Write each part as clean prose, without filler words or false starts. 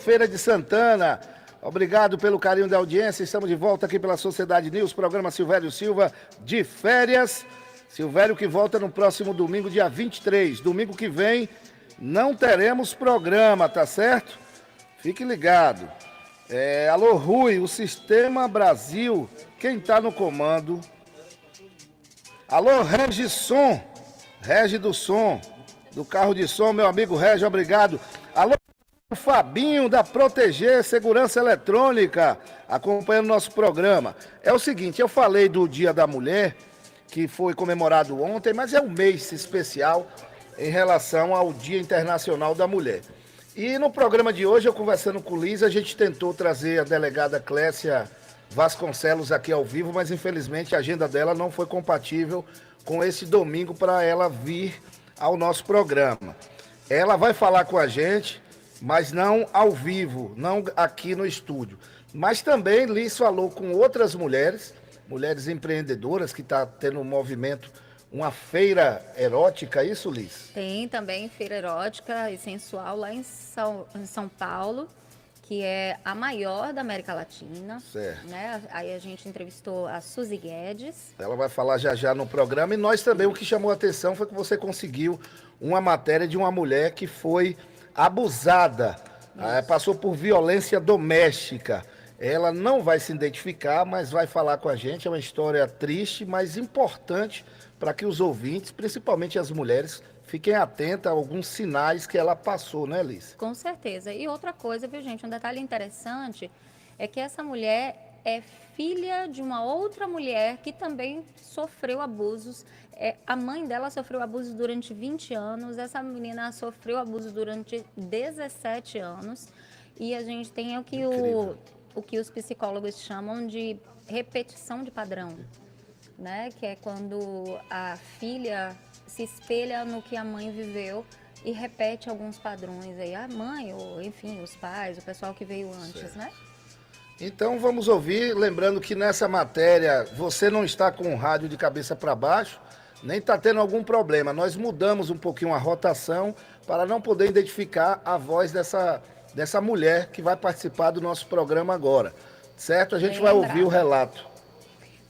Feira de Santana. Obrigado pelo carinho da audiência. Estamos de volta aqui pela Sociedade News, programa Silvério Silva de férias. Silvério que volta no próximo domingo, dia 23. Domingo que vem não teremos programa, tá certo? Fique ligado. Alô, Rui, o Sistema Brasil, quem tá no comando? Alô, Regisson, Regi do Som, do carro de som, meu amigo Regi, obrigado. Alô, o Fabinho da Proteger Segurança Eletrônica, acompanhando nosso programa. É o seguinte, eu falei do Dia da Mulher, que foi comemorado ontem, mas é um mês especial em relação ao Dia Internacional da Mulher. E no programa de hoje, eu conversando com o Liz, a gente tentou trazer a delegada Clécia Vasconcelos aqui ao vivo, mas infelizmente a agenda dela não foi compatível com esse domingo para ela vir ao nosso programa. Ela vai falar com a gente, mas não ao vivo, não aqui no estúdio. Mas também Liz falou com outras mulheres empreendedoras que está tendo um movimento, uma feira erótica, isso, Liz? Tem também feira erótica e sensual lá em São Paulo, que é a maior da América Latina. Certo. Né? Aí a gente entrevistou a Suzy Guedes. Ela vai falar já já no programa. E nós também, o que chamou a atenção foi que você conseguiu uma matéria de uma mulher que foi abusada, passou por violência doméstica. Ela não vai se identificar, mas vai falar com a gente. É uma história triste, mas importante para que os ouvintes, principalmente as mulheres, fiquem atentas a alguns sinais que ela passou, né, Liz? Com certeza. E outra coisa, viu, gente? Um detalhe interessante é que essa mulher é filha de uma outra mulher que também sofreu abusos. A mãe dela sofreu abusos durante 20 anos, essa menina sofreu abuso durante 17 anos. E a gente tem o que os psicólogos chamam de repetição de padrão, né? Que é quando a filha se espelha no que a mãe viveu e repete alguns padrões aí. A mãe, ou enfim, os pais, o pessoal que veio antes, certo, né? Então vamos ouvir, lembrando que nessa matéria você não está com o rádio de cabeça para baixo, nem está tendo algum problema. Nós mudamos um pouquinho a rotação para não poder identificar a voz dessa mulher que vai participar do nosso programa agora, certo? A gente vai ouvir o relato.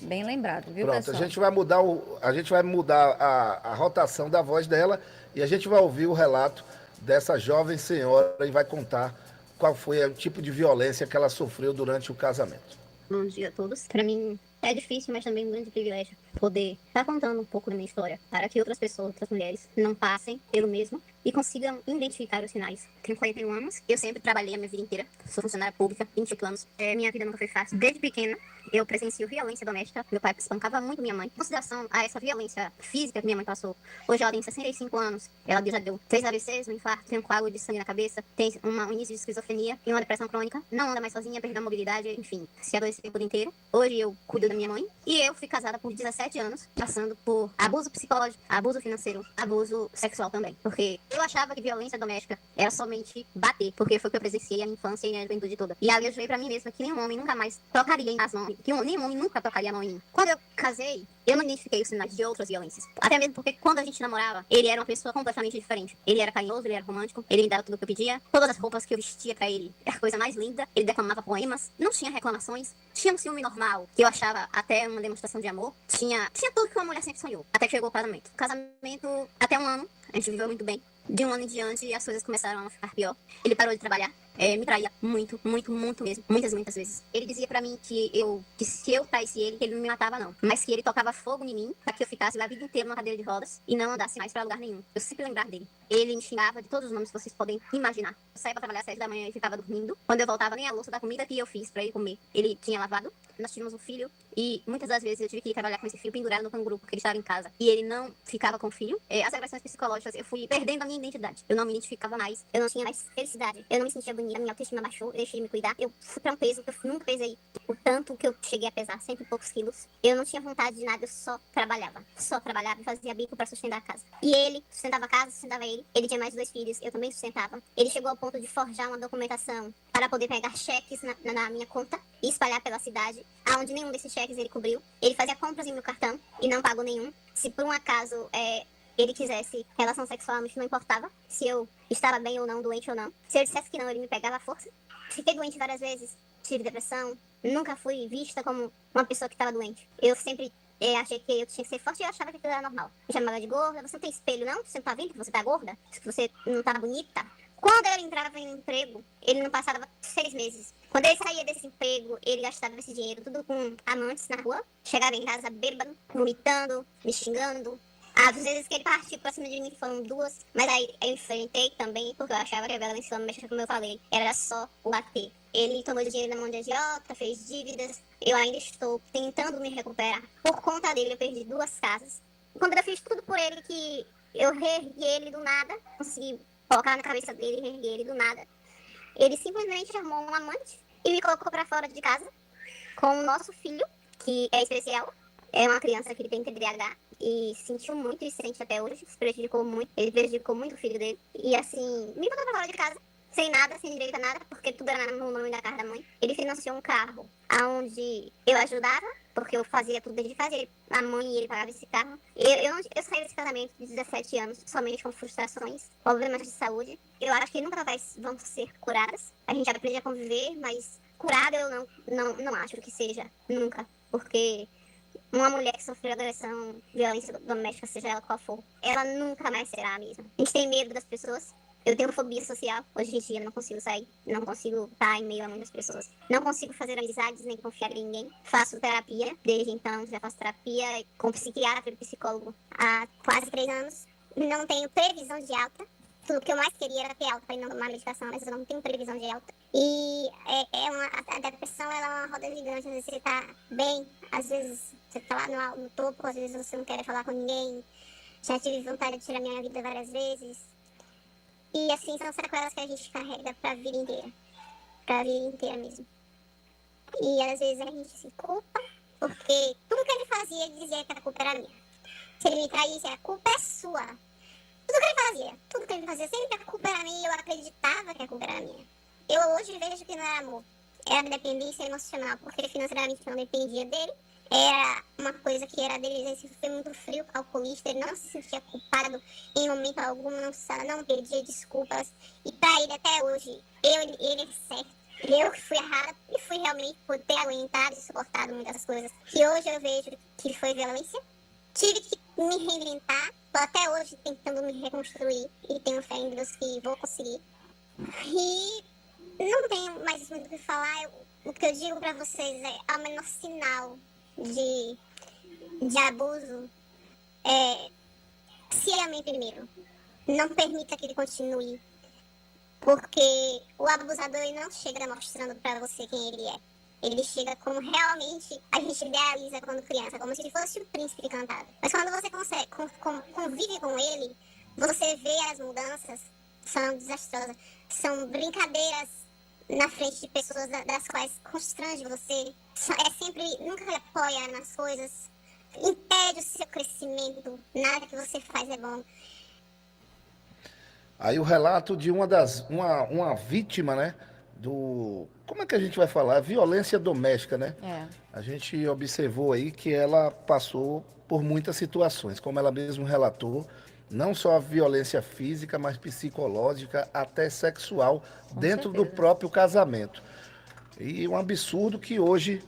Bem lembrado, viu, pronto, pessoal? A gente vai mudar a rotação da voz dela e a gente vai ouvir o relato dessa jovem senhora e vai contar qual foi o tipo de violência que ela sofreu durante o casamento. Bom dia a todos. Para mim é difícil, mas também um grande privilégio poder estar contando um pouco da minha história para que outras pessoas, outras mulheres, não passem pelo mesmo e consigam identificar os sinais. Tenho 41 anos, eu sempre trabalhei a minha vida inteira, sou funcionária pública, 28 anos. Minha vida nunca foi fácil. Desde pequena, eu presencio violência doméstica. Meu pai espancava muito minha mãe. Em consideração a essa violência física que minha mãe passou, hoje ela tem 65 anos, ela já deu 3 AVCs, um infarto, tem um coágulo de sangue na cabeça, tem um início de esquizofrenia, tem uma depressão crônica, não anda mais sozinha, perdeu a mobilidade, enfim, se adoeceu o tempo inteiro. Hoje eu cuido da minha mãe e eu fui casada por 17 anos, passando por abuso psicológico, abuso financeiro, abuso sexual também. Porque eu achava que violência doméstica era somente bater, porque foi o que eu presenciei a minha infância e a juventude toda. E aí eu jurei pra mim mesma que nenhum homem nunca mais tocaria as mãos, que nenhum homem nunca tocaria a mão em mim. Quando eu casei, eu não identifiquei os sinais de outras violências. Até mesmo porque quando a gente namorava, ele era uma pessoa completamente diferente. Ele era carinhoso, ele era romântico, ele me dava tudo o que eu pedia. Todas as roupas que eu vestia pra ele era a coisa mais linda. Ele declamava poemas, não tinha reclamações, tinha um ciúme normal, que eu achava até uma demonstração de amor. Tinha tudo que uma mulher sempre sonhou, até que chegou o casamento. Casamento até um ano, a gente viveu muito bem. De um ano em diante, as coisas começaram a ficar pior. Ele parou de trabalhar. Me traía muito, muito, muito mesmo. Muitas vezes. Ele dizia pra mim que se eu traísse ele, que ele não me matava não. Mas que ele tocava fogo em mim pra que eu ficasse a vida inteira numa cadeira de rodas e não andasse mais pra lugar nenhum. Eu sempre lembrava dele. Ele me xingava de todos os nomes que vocês podem imaginar. Eu saía pra trabalhar às 7 da manhã e ficava dormindo. Quando eu voltava, nem a louça da comida que eu fiz pra ele comer, ele tinha lavado. Nós tínhamos um filho e muitas das vezes eu tive que ir trabalhar com esse filho pendurado no canguru porque ele estava em casa e ele não ficava com o filho. As agressões psicológicas, eu fui perdendo a minha identidade. Eu não me identificava mais, eu não tinha mais felicidade, eu não me sentia bonita, a minha autoestima baixou, eu deixei de me cuidar. Eu fui pra um peso que eu nunca pesei o tanto que eu cheguei a pesar, 100 e poucos quilos. Eu não tinha vontade de nada, eu só trabalhava e fazia bico pra sustentar a casa. E ele sustentava a casa, sustentava ele tinha mais 2 filhos, eu também sustentava. Ele chegou ao ponto de forjar uma documentação para poder pegar cheques na minha conta e espalhar pela cidade, aonde nenhum desses cheques ele cobriu. Ele fazia compras em meu cartão e não pagou nenhum. Se por um acaso ele quisesse relação sexual, não importava se eu estava bem ou não, doente ou não. Se eu dissesse que não, ele me pegava à força. Fiquei doente várias vezes, tive depressão, nunca fui vista como uma pessoa que estava doente. Eu sempre achei que eu tinha que ser forte e eu achava que aquilo era normal. Me chamava de gorda, você não tem espelho não? Você não tá vendo que você tá gorda? Que você não tá bonita? Quando eu entrava em um emprego, ele não passava 6 meses. Quando ele saía desse emprego, ele gastava esse dinheiro tudo com amantes na rua. Chegava em casa bêbado, vomitando, me xingando. Às vezes que ele partiu pra cima de mim foram 2, mas aí eu enfrentei também, porque eu achava que a violência doméstica, como eu falei, era só o bater. Ele tomou dinheiro na mão de agiota, fez dívidas. Eu ainda estou tentando me recuperar. Por conta dele, eu perdi 2 casas. Quando eu fiz tudo por ele, que eu reergui ele do nada, consegui colocar na cabeça dele e reergui ele do nada, ele simplesmente arrumou um amante e me colocou pra fora de casa com o nosso filho, que é especial. É uma criança que ele tem TDAH e sentiu muito e sente até hoje, se prejudicou muito. Ele prejudicou muito o filho dele. E assim, me botou pra fora de casa, sem nada, sem direito a nada, porque tudo era no nome da casa da mãe. Ele financiou um carro onde eu ajudava, porque eu fazia tudo desde fazer. A mãe e ele pagavam esse carro. Eu saí desse casamento de 17 anos, somente com frustrações, problemas de saúde. Eu acho que nunca vão ser curadas. A gente aprende a conviver, mas curada eu não acho que seja, nunca. Porque uma mulher que sofreu agressão, violência doméstica, seja ela qual for, ela nunca mais será a mesma. A gente tem medo das pessoas. Eu tenho fobia social. Hoje em dia eu não consigo sair, não consigo estar em meio a muitas pessoas. Não consigo fazer amizades nem confiar em ninguém. Faço terapia, desde então já faço terapia com psiquiatra e psicólogo há quase 3 anos. Não tenho previsão de alta. Tudo que eu mais queria era ter alta para não tomar medicação, mas eu não tenho previsão de alta. E a depressão ela é uma roda gigante. Às vezes você tá bem, às vezes você tá lá no topo, às vezes você não quer falar com ninguém. Já tive vontade de tirar minha vida várias vezes. E assim, são sequelas que a gente carrega pra vida inteira. Pra vida inteira mesmo. E às vezes a gente se culpa, porque tudo que ele fazia, ele dizia que a culpa era minha. Se ele me traísse, a culpa é sua. Tudo que ele fazia, sempre a culpa era minha e eu acreditava que a culpa era minha. Eu hoje vejo que não era amor, era dependência emocional, porque financeiramente eu não dependia dele. Era uma coisa que era dele, ele foi muito frio, calculista, ele não se sentia culpado em momento algum, não pedia desculpas. E pra ele até hoje, ele é certo. Eu que fui errada e fui realmente por ter aguentado e suportado muitas coisas que hoje eu vejo que foi violência. Tive que me reinventar, tô até hoje tentando me reconstruir e tenho fé em Deus que vou conseguir. E não tenho mais muito o que falar, o que eu digo pra vocês é o menor sinal de abuso, se amem primeiro. Não permita que ele continue. Porque o abusador ele não chega mostrando pra você quem ele é. Ele chega como realmente a gente idealiza quando criança, como se ele fosse o príncipe encantado. Mas quando você convive com ele, você vê as mudanças, são desastrosas. São brincadeiras na frente de pessoas das quais constrange você. É sempre, nunca apoia nas coisas, impede o seu crescimento, nada que você faz é bom. Aí o relato de uma vítima, né? Como é que a gente vai falar? Violência doméstica, né? A gente observou aí que ela passou por muitas situações, como ela mesmo relatou, não só a violência física, mas psicológica, até sexual, dentro do próprio casamento. E um absurdo que hoje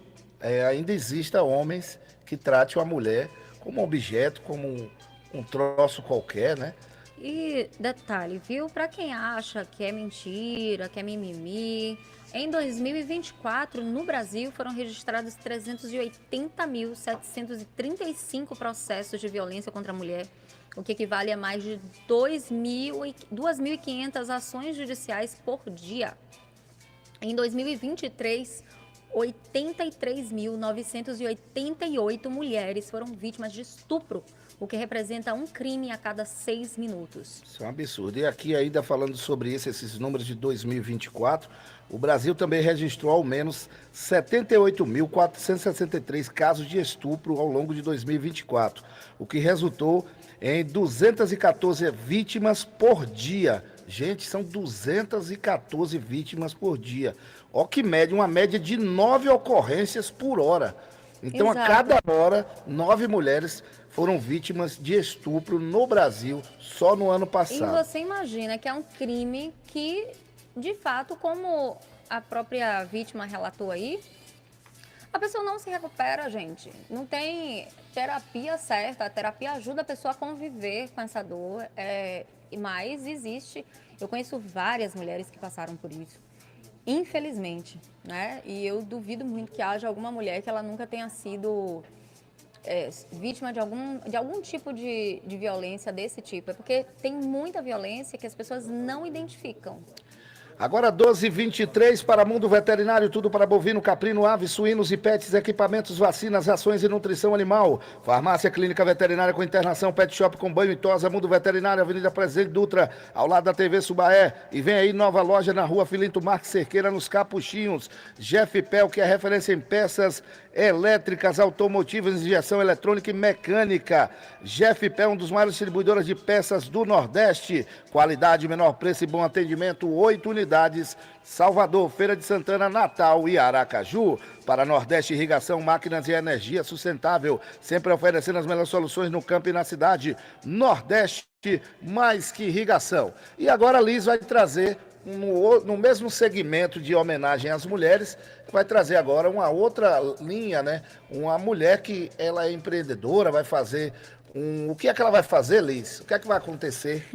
ainda exista homens que tratem a mulher como um objeto, como um troço qualquer, né? E detalhe, viu? Para quem acha que é mentira, que é mimimi, em 2024, no Brasil, foram registrados 380.735 processos de violência contra a mulher, o que equivale a mais de 2.500 ações judiciais por dia. Em 2023, 83.988 mulheres foram vítimas de estupro, o que representa um crime a cada 6 minutos. Isso é um absurdo. E aqui ainda falando sobre esses números de 2024, o Brasil também registrou ao menos 78.463 casos de estupro ao longo de 2024, o que resultou em 214 vítimas por dia. Gente, são 214 vítimas por dia. Ó que média, uma média de 9 ocorrências por hora. Então, Exato. a cada hora, 9 mulheres foram vítimas de estupro no Brasil, só no ano E passado. você imagina que é um crime que, de fato, como a própria vítima relatou aí, a pessoa não se recupera, gente. Não tem terapia certa. A terapia ajuda a pessoa a conviver com essa dor, mas existe. Eu conheço várias mulheres que passaram por isso. Infelizmente, né? E eu duvido muito que haja alguma mulher que ela nunca tenha sido vítima de algum tipo de violência desse tipo. É porque tem muita violência que as pessoas não identificam. Agora 12h23 para Mundo Veterinário, tudo para bovino, caprino, aves, suínos e pets, equipamentos, vacinas, rações e nutrição animal. Farmácia Clínica Veterinária com internação, pet shop com banho e tosa, Mundo Veterinário, Avenida Presidente Dutra, ao lado da TV Subaé. E vem aí nova loja na Rua Filinto Marques Cerqueira, nos Capuchinhos. Jeff Pel, que é referência em peças elétricas, automotivas, injeção eletrônica e mecânica. Jeff Pel, um dos maiores distribuidores de peças do Nordeste. Qualidade, menor preço e bom atendimento, 8 unidades. Salvador, Feira de Santana, Natal e Aracaju. Para Nordeste Irrigação, máquinas e energia sustentável, sempre oferecendo as melhores soluções no campo e na cidade. Nordeste, mais que irrigação. E agora a Liz vai trazer, no mesmo segmento de homenagem às mulheres, vai trazer agora uma outra linha, né? Uma mulher que ela é empreendedora, vai fazer o que é que ela vai fazer, Liz? O que é que vai acontecer?